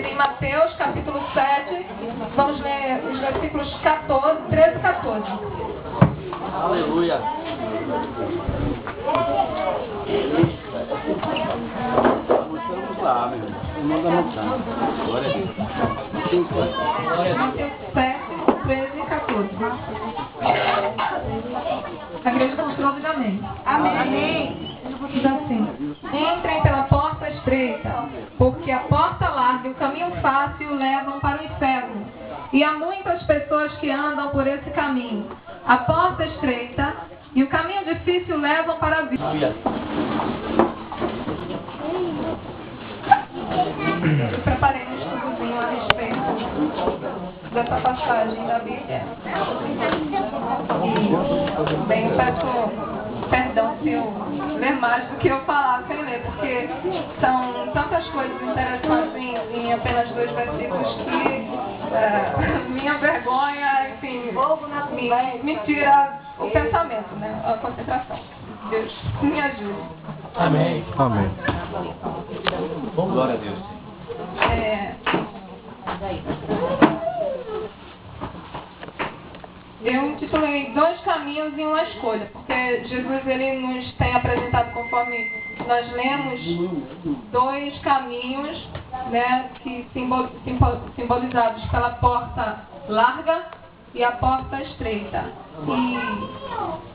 em Mateus, capítulo 7, vamos ler os versículos 13 e 14. Aleluia. Vamos lá, meu irmão. Manda anotar. Glória a Deus. Mateus 7, 13 e 14. A igreja mostrou de amém. Amém. Diz assim: entrem pela porta estreita, porque a porta larga e o caminho fácil levam para o inferno. E há muitas pessoas que andam por esse caminho. A porta estreita e o caminho difícil levam para a vida. Eu preparei um estudozinho a respeito dessa passagem da Bíblia. E bem, peço perdão se eu ler mais do que eu falar sem ler, porque são tantas coisas interessantes em apenas 2 versículos que minha vergonha, enfim, me tira o pensamento, né? A concentração. Deus me ajude. Amém. Amém. Bom, glória a Deus. Eu intitulei 2 caminhos e uma escolha, porque Jesus ele nos tem apresentado, conforme nós lemos, 2 caminhos, né, que simbolizados pela porta larga e a porta estreita. E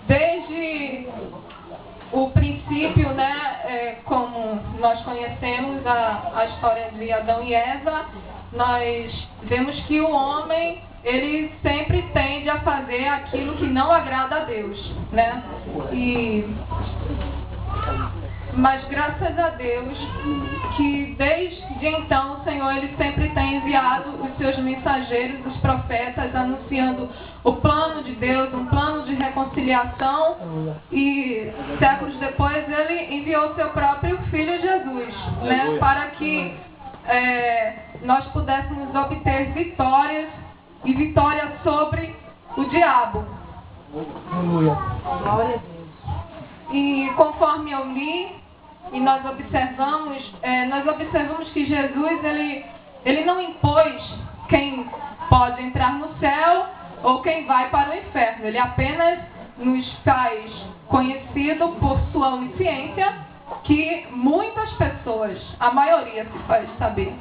desde o princípio, né, como nós conhecemos a história de Adão e Eva, nós vemos que o homem ele sempre tende a fazer aquilo que não agrada a Deus, né? Mas graças a Deus que desde então o Senhor ele sempre tem enviado os seus mensageiros, os profetas, anunciando o plano de Deus, um plano de reconciliação, e séculos depois ele enviou o seu próprio Filho Jesus, né? Para que nós pudéssemos obter vitória sobre o diabo. Aleluia. Glória a Deus. E conforme eu li, e nós observamos que Jesus ele não impôs quem pode entrar no céu ou quem vai para o inferno. Ele apenas nos faz conhecido por sua onisciência que muitas pessoas, a maioria se faz saber,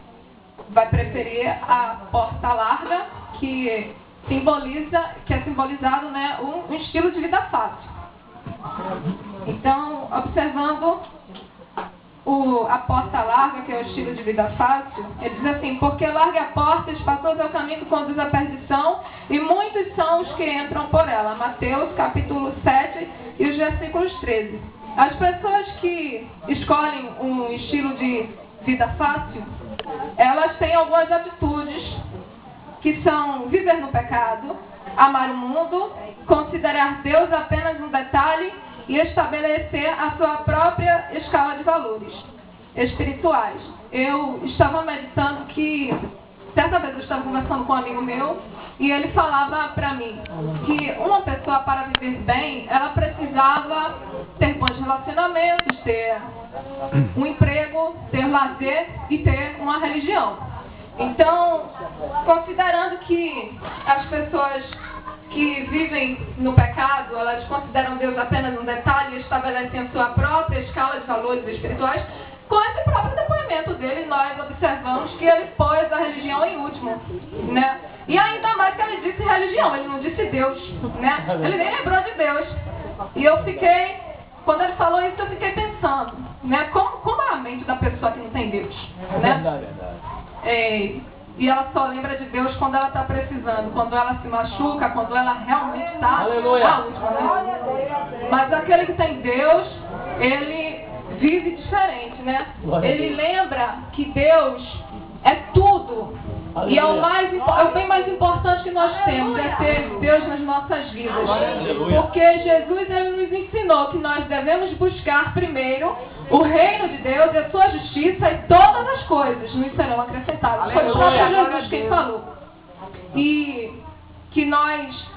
vai preferir a porta larga, que é simbolizado, né, um estilo de vida fácil. Então, observando a porta larga, que é o estilo de vida fácil, ele diz assim: porque larga a porta, espaçoso é o caminho que conduz à perdição, e muitos são os que entram por ela. Mateus capítulo 7 e os versículos 13. As pessoas que escolhem um estilo de vida fácil, elas têm algumas atitudes que são viver no pecado, amar o mundo, considerar Deus apenas um detalhe e estabelecer a sua própria escala de valores espirituais. Eu estava meditando que, certa vez eu estava conversando com um amigo meu e ele falava para mim que uma pessoa, para viver bem, ela precisava ter bons relacionamentos, ter um emprego, ter lazer e ter uma religião. Então, considerando que as pessoas que vivem no pecado, elas consideram Deus apenas um detalhe e estabelecem a sua própria escala de valores espirituais, com esse próprio depoimento dele, nós observamos que ele pôs a religião em último, né? E ainda mais que ele disse religião, ele não disse Deus, né? Ele nem lembrou de Deus. E eu fiquei, quando ele falou isso, eu fiquei pensando, né? Como é a mente da pessoa que não tem Deus, né? Verdade. E ela só lembra de Deus quando ela está precisando, quando ela se machuca, quando ela realmente está na última, né? Mas aquele que tem Deus, ele vive diferente, né? Ele lembra que Deus é tudo. E é o bem mais importante que nós temos, é ter Deus nas nossas vidas. Porque Jesus ele nos ensinou que nós devemos buscar primeiro o reino de Deus e a sua justiça, e todas as coisas nos serão acrescentadas. Foi o próprio Jesus quem falou. E que nós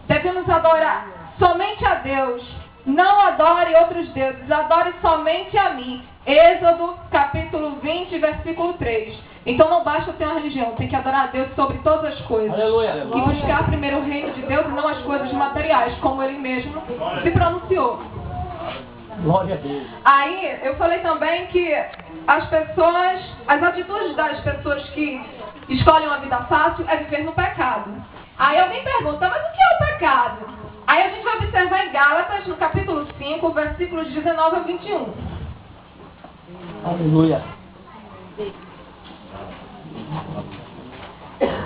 devemos adorar somente a Deus. Não adore outros deuses, adore somente a mim. Êxodo capítulo 20, versículo 3. Então não basta ter uma religião, tem que adorar a Deus sobre todas as coisas. Aleluia. E buscar primeiro o reino de Deus e não as coisas materiais, como ele mesmo se pronunciou. Glória a Deus. Aí eu falei também que as atitudes das pessoas que escolhem uma vida fácil é viver no pecado. Aí alguém pergunta, mas o que é o pecado? Aí a gente vai observar em Gálatas, no capítulo 5, versículos 19 a 21. Aleluia.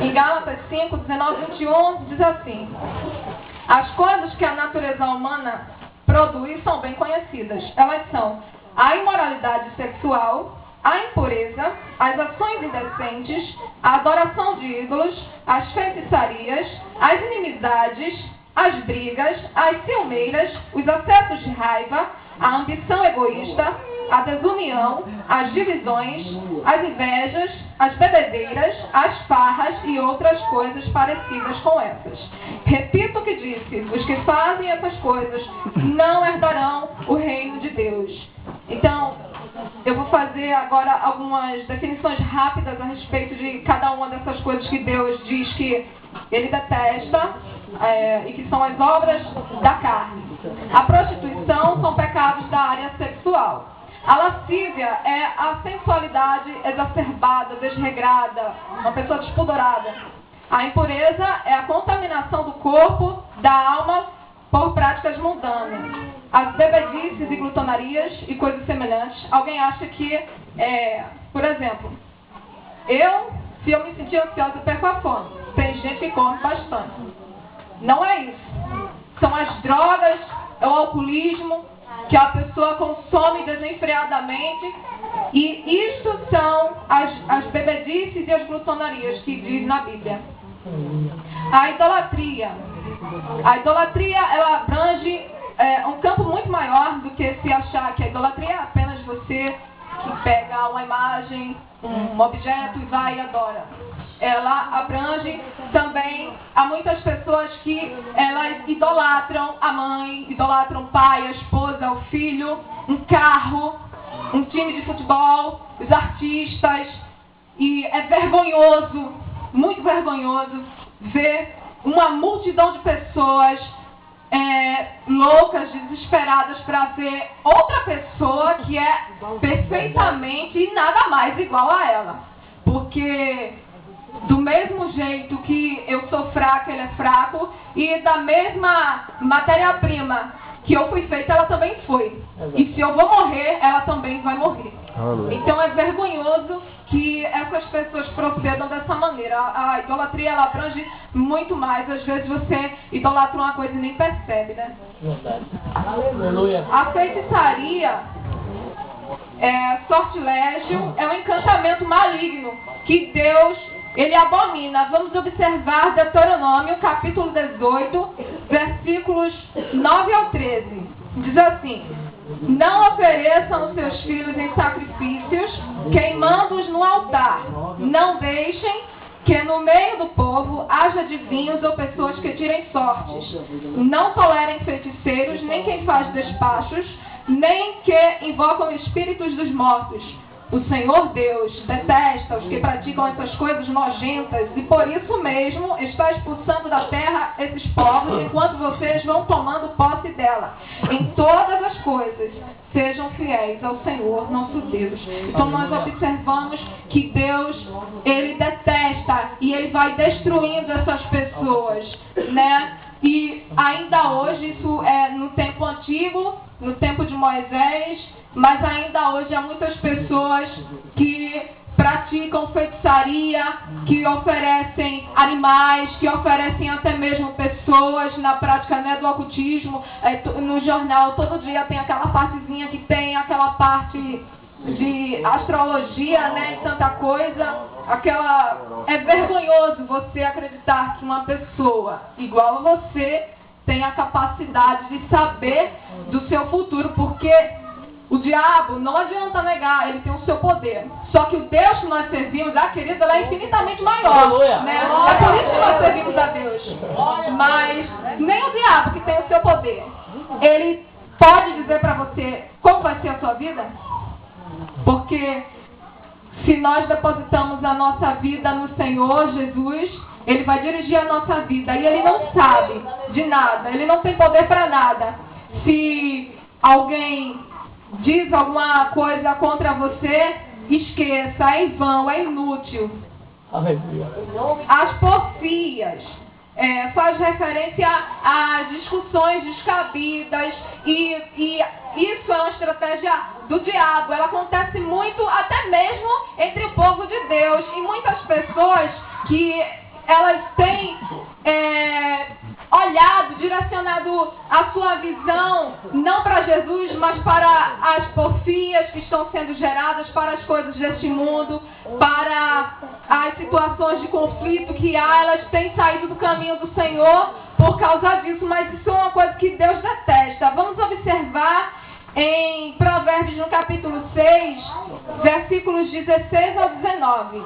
Em Gálatas 5, 19 e 21, diz assim: as coisas que a natureza humana produz são bem conhecidas. Elas são a imoralidade sexual, a impureza, as ações indecentes, a adoração de ídolos, as feitiçarias, as inimizades, as brigas, as ciumeiras, os acessos de raiva, a ambição egoísta, a desunião, as divisões, as invejas, as bebedeiras, as farras e outras coisas parecidas com essas. Repito o que disse: os que fazem essas coisas não herdarão o reino de Deus. Então, eu vou fazer agora algumas definições rápidas a respeito de cada uma dessas coisas que Deus diz que Ele detesta e que são as obras da carne. A prostituição são pecados da área sexual. A lascívia é a sensualidade exacerbada, desregrada, uma pessoa despudorada. A impureza é a contaminação do corpo, da alma, por práticas mundanas. As bebedices e glutonarias e coisas semelhantes. Alguém acha que, por exemplo, se eu me sentir ansiosa, eu perco a fome. Tem gente que come bastante. Não é isso. São as drogas, é o alcoolismo, que a pessoa consome desenfreadamente. E isto são as bebedices e as glutonarias que diz na Bíblia. A idolatria. A idolatria, ela abrange um campo muito maior do que se achar que a idolatria é apenas você que pega uma imagem, um objeto e vai e adora. Ela abrange também a muitas pessoas que elas idolatram a mãe, idolatram o pai, a esposa, o filho, um carro, um time de futebol, os artistas. E é vergonhoso, muito vergonhoso, ver uma multidão de pessoas loucas, desesperadas para ver outra pessoa que é perfeitamente e nada mais igual a ela. Porque do mesmo jeito que eu sou fraca, ele é fraco, e da mesma matéria-prima que eu fui feita, ela também foi. E se eu vou morrer, ela também vai morrer. Então é vergonhoso que essas pessoas procedam dessa maneira. A idolatria, ela abrange muito mais. Às vezes você idolatra uma coisa e nem percebe, né? Aleluia. A feitiçaria, sortilégio, é um encantamento maligno que Deus, Ele abomina. Vamos observar Deuteronômio, capítulo 18, versículos 9 ao 13. Diz assim: não ofereçam os seus filhos em sacrifícios, queimando-os no altar. Não deixem que no meio do povo haja adivinhos ou pessoas que tirem sortes. Não tolerem feiticeiros, nem quem faz despachos, nem que invocam espíritos dos mortos. O Senhor Deus detesta os que praticam essas coisas nojentas e por isso mesmo está expulsando da terra esses povos enquanto vocês vão tomando posse dela. Em todas as coisas, sejam fiéis ao Senhor, nosso Deus. Então nós observamos que Deus, Ele detesta e Ele vai destruindo essas pessoas, né? E ainda hoje, isso é no tempo antigo, no tempo de Moisés, mas ainda hoje há muitas pessoas que praticam feitiçaria, que oferecem animais, que oferecem até mesmo pessoas na prática, né, do ocultismo. No jornal todo dia tem aquela partezinha que tem aquela parte de astrologia, né, e tanta coisa. É vergonhoso você acreditar que uma pessoa igual a você tem a capacidade de saber do seu futuro, porque o diabo, não adianta negar, ele tem o seu poder. Só que o Deus que nós servimos, querida, ela é infinitamente maior. Né? É por isso que nós servimos a Deus. Mas nem o diabo, que tem o seu poder, ele pode dizer para você como vai ser a sua vida? Porque se nós depositamos a nossa vida no Senhor Jesus, Ele vai dirigir a nossa vida. E Ele não sabe de nada, Ele não tem poder para nada. Se alguém diz alguma coisa contra você, esqueça, é em vão, é inútil. As porfias faz referência a discussões descabidas e isso é uma estratégia do diabo. Ela acontece muito até mesmo entre o povo de Deus. E muitas pessoas que elas têm olhado, direcionado a sua visão, não para Jesus, mas para as porfias que estão sendo geradas, para as coisas deste mundo, para as situações de conflito que há, elas têm saído do caminho do Senhor por causa disso, mas isso é uma coisa que Deus detesta. Vamos observar em Provérbios, no capítulo 6, versículos 16 ao 19.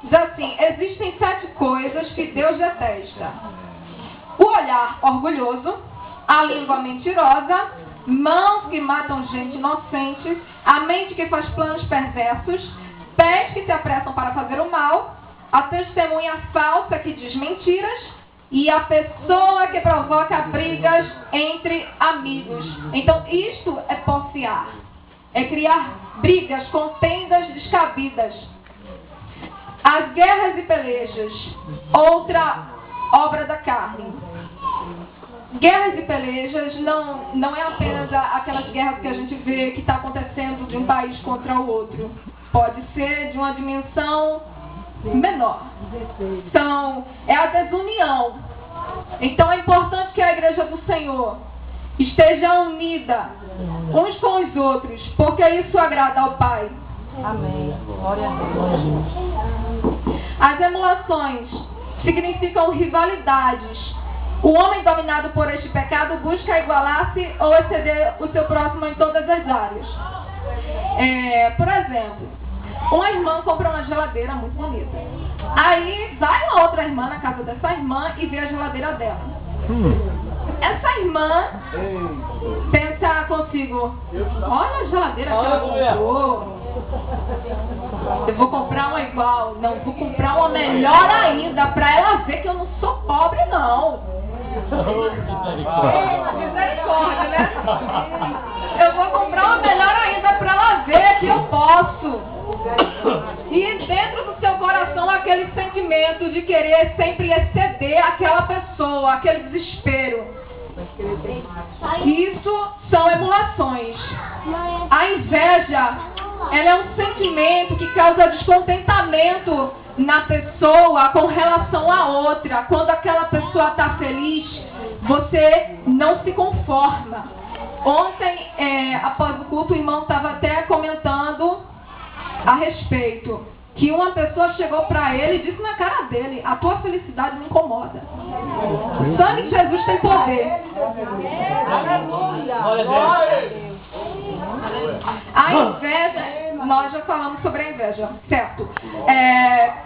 Diz assim: existem 7 coisas que Deus detesta: o olhar orgulhoso, a língua mentirosa, mãos que matam gente inocente, a mente que faz planos perversos, pés que se apressam para fazer o mal, a testemunha falsa que diz mentiras e a pessoa que provoca brigas entre amigos. Então isto é porfiar, é criar brigas, contendas descabidas. As guerras e pelejas, outra obra da carne. Guerras e pelejas não é apenas aquelas guerras que a gente vê que está acontecendo de um país contra o outro. Pode ser de uma dimensão menor. Então, é a desunião. Então, é importante que a igreja do Senhor esteja unida uns com os outros, porque isso agrada ao Pai. Amém. Glória a Deus. As emulações significam rivalidades. O homem dominado por este pecado busca igualar-se ou exceder o seu próximo em todas as áreas. Por exemplo, uma irmã compra uma geladeira muito bonita. Aí vai uma outra irmã na casa dessa irmã e vê a geladeira dela. Essa irmã pensa consigo: olha a geladeira que ela comprou. Eu vou comprar uma igual. Não, vou comprar uma melhor ainda, pra ela ver que eu não sou pobre, não. Misericórdia, né? Eu vou comprar uma melhor ainda pra ela ver que eu posso. E dentro do seu coração aquele sentimento de querer sempre exceder aquela pessoa, aquele desespero. Isso são emulações. A inveja, ela é um sentimento que causa descontentamento na pessoa com relação à outra. Quando aquela pessoa está feliz, você não se conforma. Ontem, após o culto, o irmão estava até comentando a respeito que uma pessoa chegou para ele e disse na cara dele: a tua felicidade me incomoda. O sangue de Jesus tem poder. A inveja, nós já falamos sobre a inveja, certo?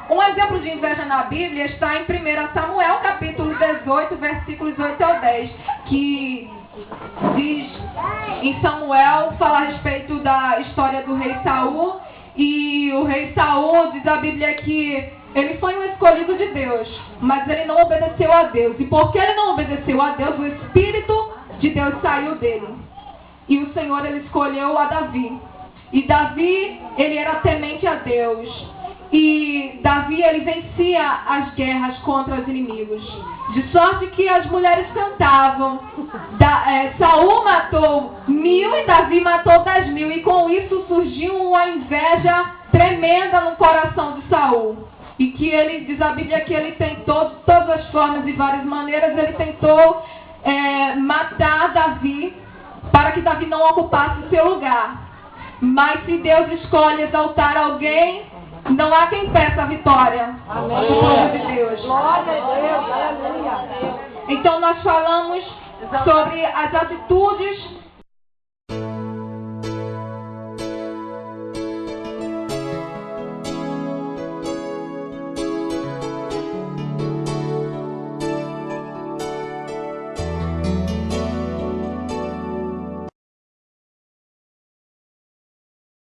Um exemplo de inveja na Bíblia está em 1 Samuel, capítulo 18, versículos 8 ao 10, que diz em Samuel, fala a respeito da história do rei Saul. E o rei Saul, diz a Bíblia que ele foi um escolhido de Deus, mas ele não obedeceu a Deus. E porque ele não obedeceu a Deus, o Espírito de Deus saiu dele. E o Senhor, ele escolheu a Davi. E Davi, ele era temente a Deus. E Davi, ele vencia as guerras contra os inimigos. De sorte que as mulheres cantavam. Saul matou 1000 e Davi matou 10.000. E com isso surgiu uma inveja tremenda no coração de Saul. E que ele, diz a Bíblia, que ele tentou, de todas as formas e várias maneiras, ele tentou matar Davi, para que Davi não ocupasse o seu lugar. Mas se Deus escolhe exaltar alguém, não há quem peça a vitória. Amém. Do povo de Deus. Glória a Deus. Aleluia. Então nós falamos sobre as atitudes